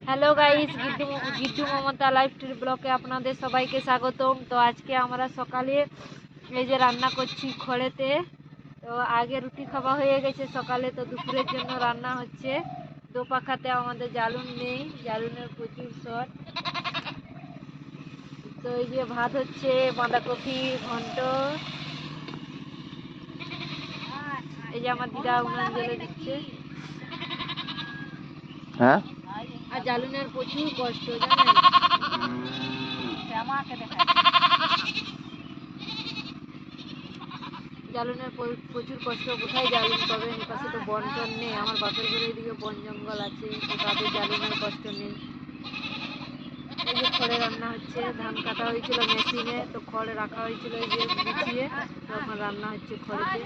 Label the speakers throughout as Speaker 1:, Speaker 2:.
Speaker 1: Hello guys, গিড্ডু Mamata live ব্লগে আপনাদের সবাইকে স্বাগতম। তো আজকে আমরা সকালে এই যে রান্না করছি খড়েতে। তো আগে রুটি খাওয়া হয়ে গেছে সকালে, তো দুপুরের জন্য রান্না হচ্ছে। দোপাখাতে আমাদের জ্বালুন নেই, জ্বালুনের প্রচুর শর্ট। তো এই যে ভাত হচ্ছে, বাঁধাকপি ঘন্ট। এই যে আমার দিদা উনান জ্বেলে দিচ্ছে।
Speaker 2: হ্যাঁ,
Speaker 1: আর জ্বালুনের প্রচুর কষ্ট জানেন। জ্বালুনের প্রচুর কষ্ট। কোথায় জ্বালুন পাবেন? এপাশে তো বন টন নেই। আমার বাপের ঘরে এদিকে বন জঙ্গল আছে, তো তাদের জ্বালুনের কষ্ট নেই। এই যে খড়ে রান্না হচ্ছে, ধান কাটা হয়েছিল মেশিনে, তো খড়ে রাখা হয়েছিল এই যে গুছিয়ে, তখন রান্না হচ্ছে খড়েতে।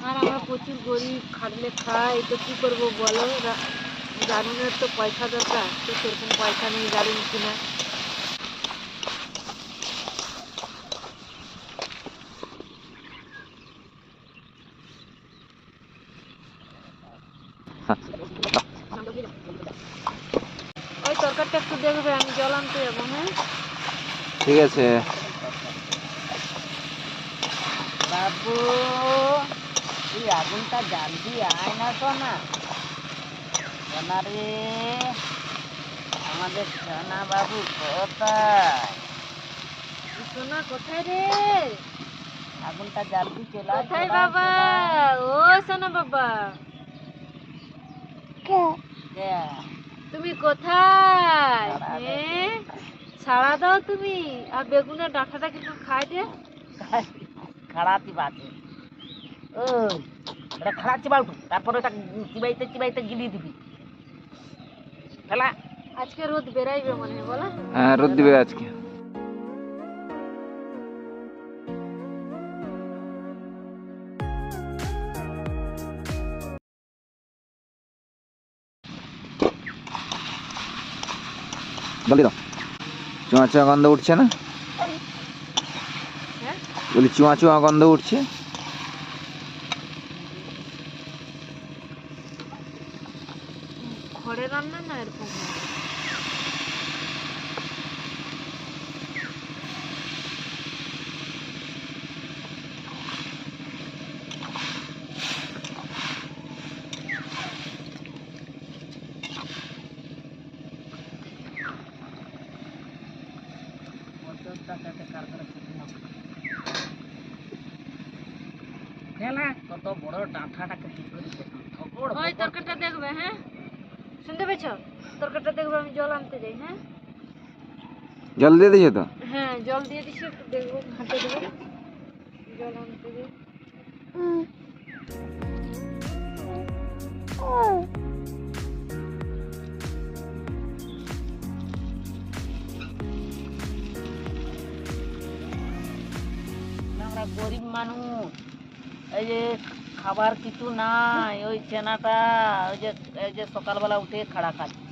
Speaker 1: আর আমরা প্রচুর গরিব, খাটলে খাই, তো কি করবো বলো। জ্বালুনের তো পয়সা দরকার, তো সেরকম পয়সা নেই জ্বালুন কিনা। ওই তরকারিটা একটু দেখবে, আমি জল আনতে যাবো। হ্যাঁ
Speaker 2: ঠিক আছে।
Speaker 3: বাবু, তুই আগুনটা জ্বালবি, আয় না সোনা। সোনা রে, আমাদের সোনা বাবু কোথায়?
Speaker 1: সোনা কোথায় রে?
Speaker 3: আগুনটা জ্বালবি, চলে আয়,
Speaker 1: কোথায়
Speaker 3: চলে আয়,
Speaker 1: বাবা?
Speaker 3: চলে আয়।
Speaker 1: ও সোনা বাবা,
Speaker 3: কে?
Speaker 1: তুমি কোথায়?
Speaker 3: ছাড়া দে।
Speaker 1: হ্যাঁ, ছাড়া দাও তুমি। আর বেগুনের ডাঁটাটা কিন্তু খাই দে।
Speaker 3: খাড়াতি বাজে। ওই, এটা খাড়া চিবাই উঠু, তারপরে এটা চিবাইতে চিবাইতে গিলিয়ে দিবি। খেলা।
Speaker 1: আজকে রোদ বেরাইবে মনে হয়, বলো?
Speaker 2: হ্যাঁ, রোদ দিবে আজকে। জলদি দাও, চুয়া চুয়া গন্ধ উঠছে না?
Speaker 1: হ্যাঁ,
Speaker 2: বলি চুয়া চুয়া গন্ধ উঠছে।
Speaker 1: ঘরে রান্না না এরকম হয়।
Speaker 3: খেলা, কত বড় ডাঁঠাটাকে কি করে দেখি।
Speaker 1: ওই তরকারিটা দেখবে। হ্যাঁ, শুনতে পেয়েছ? তরকারিটা দেখবে, আমি জল আনতে যাই। হ্যাঁ
Speaker 2: জল দিয়ে দিয়েছো তো?
Speaker 1: হ্যাঁ, জল দিয়ে দিচ্ছি, একটু দেখবো, ঘাঁটে দেবো। জল আনতে যাই।
Speaker 3: আমরা গরিব মানুষ, এই যে খাবার কিছু নাই, ওই চেনাটা এই যে সকালবেলা উঠে খাড়া খাচ্ছি।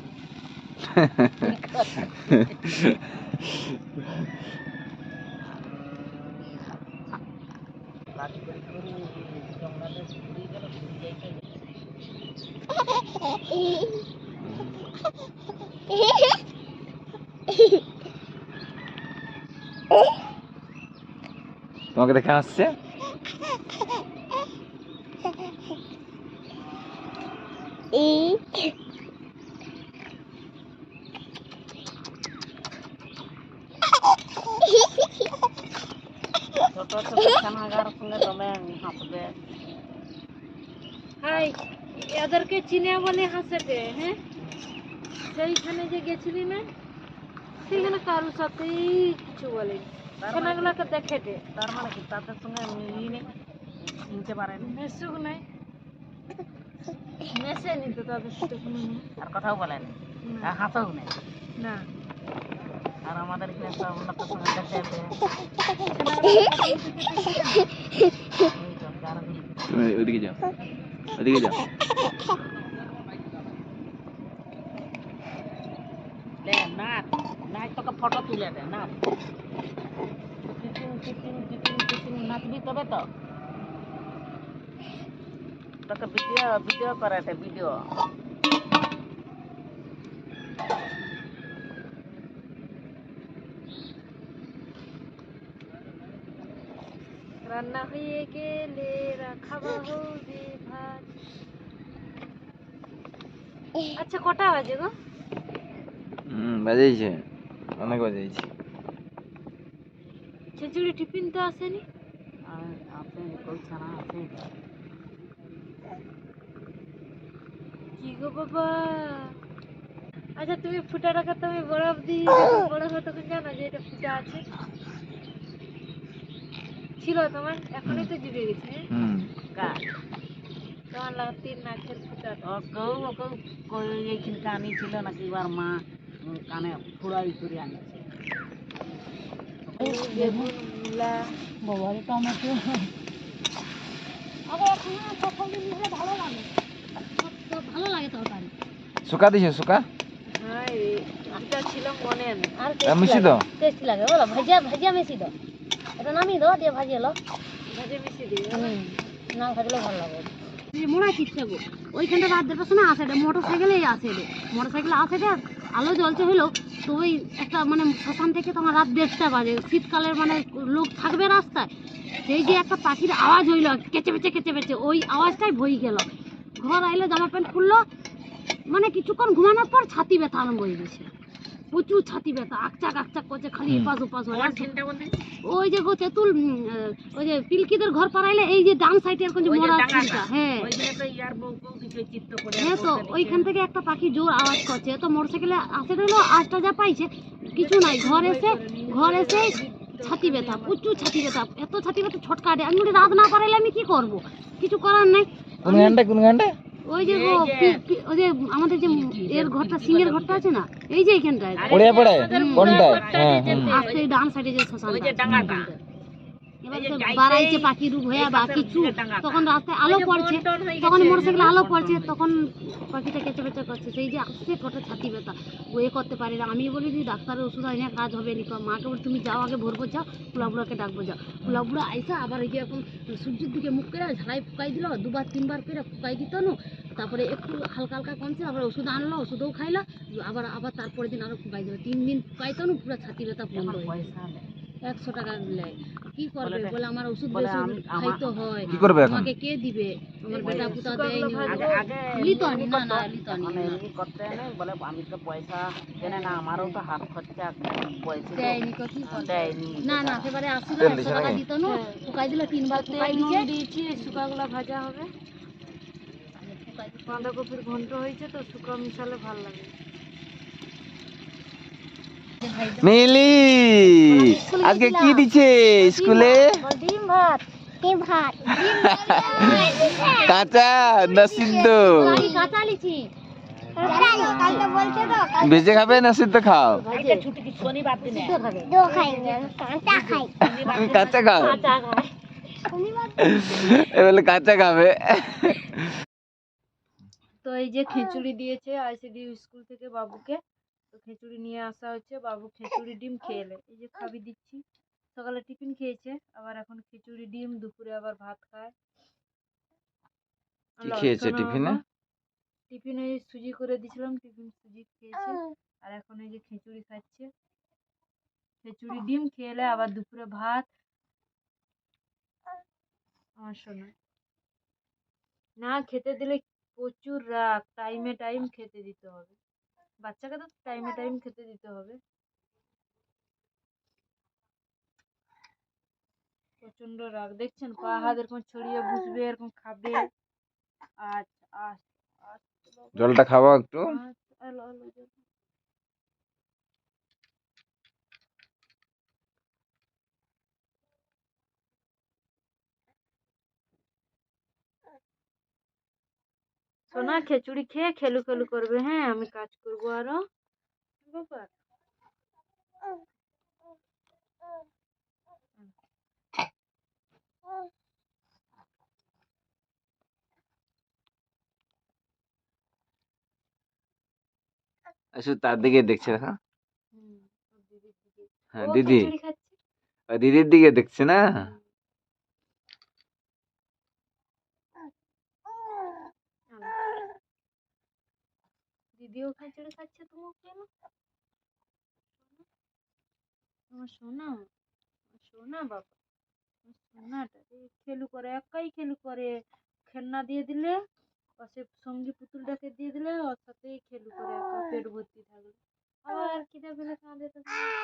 Speaker 2: তোমাকে দেখে আসছে।
Speaker 3: ছোট ছোট ছানাগার সঙ্গে দমে হাসবে।
Speaker 1: হাই, এদেরকে চিনে বলে হাসেটে। হ্যাঁ, সেইখানে যে গেছিলি না, সেখানে কারোর সাথেই কিছু বলেনি। ছানাগুলাকে দেখেটে।
Speaker 3: তার মানে কি তাদের সঙ্গে মিলিয়ে নেই, চিনতে পারেনি,
Speaker 1: মেসুক নাই, মেসে নিত তাদের সাথে কোনো।
Speaker 3: আর কথাও বলেনি,
Speaker 1: না,
Speaker 3: আর হাসাও নেই।
Speaker 1: না।
Speaker 3: আর আমাদের এখানে সব উন্নতের সঙ্গে দেখে
Speaker 2: তুমি ওইদিকে যাও, ওইদিকে যাও।
Speaker 3: নাচ নাচ, তোকে ফটো তুলে দে, নাচ। নাচবি তবে তো তোকে ভিডিও ভিডিও করাতে, ভিডিও
Speaker 1: রান্না হয়ে গেলে খাওয়া হবে ভাত। আচ্ছা কটা বাজে গো?
Speaker 2: বাজাইছে, অনেক বাজাইছে।
Speaker 1: খিচুড়ি টিফিন তো আসেনি।
Speaker 3: আর আছে কই ছানা আছে।
Speaker 1: কি গো বাবা, আচ্ছা তুমি ফুটাটাকে তুমি বরফ দিয়ে যখন বড় হয় তখন জানো যে এটা ফুটা আছে? ছিল তোমার, এখনই তো ডুবে গেছে।
Speaker 3: কার
Speaker 1: তোমার লাতির নাকের ফুটাটা।
Speaker 3: এইখানে কানি ছিল নাকি এবার মা কানে ফুড়াই করে আনছে।
Speaker 1: বেগুন, মূলা,
Speaker 3: বাবারে টমেটো ভালো লাগে তরকারি।
Speaker 2: শুকা দিছে, শুকা
Speaker 1: হ্যাঁ এটা ছিল মনে নেই।
Speaker 3: আর
Speaker 2: মিশি দাও।
Speaker 3: টেস্টি লাগে বলো, ভাজিয়া ভাজিয়া মেশি দাও, এটা নামিয়ে দাও দিয়ে ভাজিয়ে লো।
Speaker 1: ভেজে মিশিয়ে দিই।
Speaker 3: না ভাজলে ভালো লাগে। মনে হয় চিৎসা গো ওইখানটা রাত দেড়টার সময় আসে রে, মোটর সাইকেলে আসে রে, মোটর সাইকেলে আসে রে, আলো জ্বলছে হলো তো ওই একটা মানে শ্মশান থেকে তোমার রাত 1:30 বাজে, শীতকালের মানে লোক থাকবে রাস্তায়, সেই যে একটা পাখির আওয়াজ হইলো কেচে বেচে কেচে বেচে, ওই আওয়াজটাই ভই গেল। ঘর আইলো, জামা প্যান্ট খুললো, মানে কিছুক্ষণ ঘুমানোর পর ছাতি ব্যথা আরম্ভ হয়ে গেছে, প্রচুর ছাতি ব্যথা, আকচাক আকচাক করছে, খালি এপাশ ওপাশ হয়ে আছে। ওই যে গো তেঁতুল ওই যে পিলকিদের ঘর পাড়াইলে এই যে ডান সাইডে এরকম যে মোড়া ছিলটা, হ্যাঁ হ্যাঁ, তো ওইখান থেকে একটা পাখি জোর আওয়াজ করছে, তো মোটরসাইকেলে আসে রইলো, আজটা যা পাইছে কিছু নাই, ঘর এসে ছাতি ব্যথা, প্রচুর ছাতি ব্যথা, এত ছাতি ব্যথা ছটকাটে, আমি বলি রাত না পারাইলে আমি কি করব, কিছু করার নাই।
Speaker 2: কোন গানটা, কোন গানটা?
Speaker 3: ওই যে গো ওই যে আমাদের যে এর ঘরটা, সিংহের ঘরটা আছে না, এই যে এইখানটায়
Speaker 2: পড়ে পড়ে কোনটায়? হ্যাঁ
Speaker 3: আসতে ডান সাইডে যে শ্মশানটা, এবার তো বাড়াইছে পাখি রূপ হয়ে বা কিছু, তখন রাস্তায় আলো পড়ছে, তখন মোটরসাইকেলে আলো পড়ছে, তখন পাখিটা কেঁচে বেচে করছে, সেই যে আসছে কটা ছাতি ব্যথা, ও এ করতে পারি না। আমি বলি যে ডাক্তারের ওষুধ হয় না, কাজ হবে নি। মাকে বলি তুমি যাও আগে ভরবো, যাও ফুলাবুড়াকে ডাকবো, যাও ফুলাবুড়া আইসা আবার এই যে এখন সূর্যের দিকে মুখ করে ঝালাই ফুকাই দিল, 2-3 বার করে ফুকাই দিত না, তারপরে একটু হালকা হালকা কমছে, আবার ওষুধ আনলো, ওষুধও খাইলা, আবার আবার তারপরের দিন আরো ফুকাই দিল, 3 দিন ফুকাইতো না, পুরো ছাতি ব্যথা বন্ধ হয়ে গেছে। 100 টাকা নেয়, কি করবে বলে, আমার ওষুধ বেশি খাইতে হয়,
Speaker 2: কি করবে এখন?
Speaker 3: আমাকে কে দিবে, আমার বেটা পুতা দেয় লিতনি, না না লিতনি করতে নেই বলে, আমি তো পয়সা দেনে না, আমারও তো হাত খরচা পয়সা দেয়নি, তো কি করবে, না না সেবারে আসছিল 100 টাকা দিত না, ফুকাই দিল, 3 বার ফুকাই
Speaker 1: দিয়েছি, শুকাগুলা ভাজা হবে। বাঁধাকপির ঘন্ট হয়েছে তো, শুকা মিশালে ভালো লাগে।
Speaker 2: মিলি আজকে কি দিছে স্কুলে?
Speaker 3: ডিম ভাত, ডিম ভাত,
Speaker 2: কাঁচা না সিদ্ধ?
Speaker 3: কাঁচা লিচি,
Speaker 2: ভেজে খাবে না সিদ্ধ খাও? কাঁচা খাও, এবারে কাঁচা খাবে।
Speaker 1: তো এই যে খিচুড়ি দিয়েছে আইসিডি স্কুল থেকে বাবুকে, তো খিচুড়ি নিয়ে আসা হচ্ছে, বাবু খিচুড়ি ডিম খেয়েলে, এই যে খাবি দিচ্ছি। সকালে টিফিন খেয়েছে, আবার এখন খিচুড়ি ডিম, দুপুরে আবার ভাত খায়।
Speaker 2: কি খেয়েছে টিফিনে?
Speaker 1: টিফিনে সুজি করে দিয়েছিলাম, টিফিন সুজি খেয়েছে, আর এখন এই যে খিচুড়ি খাচ্ছে। খিচুড়ি ডিম খেলে আবার দুপুরে ভাত। আমার শোনা না খেতে দিলে প্রচুর রাগ, টাইমে টাইম খেতে দিতে হবে, বাচ্চাকে তো টাইমে টাইম খেতে দিতে হবে। প্রচন্ড রাগ, দেখছেন পা হাত এরকম ছড়িয়ে বসবে, এরকম খাবে। আচ্ছা আচ্ছা আচ্ছা
Speaker 2: জলটা খাওয়া একটু।
Speaker 1: সোনা খিচুড়ি খেয়ে খেলু খেলু করবে, হ্যাঁ আমি কাজ করবো আরো। ব্যাপার
Speaker 2: আচ্ছা তার দিকে দেখছে, দেখা।
Speaker 1: ওর দিদির দিকে।
Speaker 2: হ্যাঁ
Speaker 1: ও
Speaker 2: দিদি,
Speaker 1: খিচুড়ি খাচ্ছে।
Speaker 2: দিদির দিকে দেখছে না।
Speaker 1: দিদিও খিচুড়ি খাচ্ছে, তুমি কেন? আমার সোনা, সোনা বাবা। সোনাটা খেলু করে, একাই খেলু করে, খেলনা দিয়ে দিলে ও সে সঙ্গী পুতুলটাকে দিয়ে দিলে ওর সাথেই খেলু করে, একা পেট ভর্তি থাকলে। আবার খিদে পেলে কাঁদে, তখন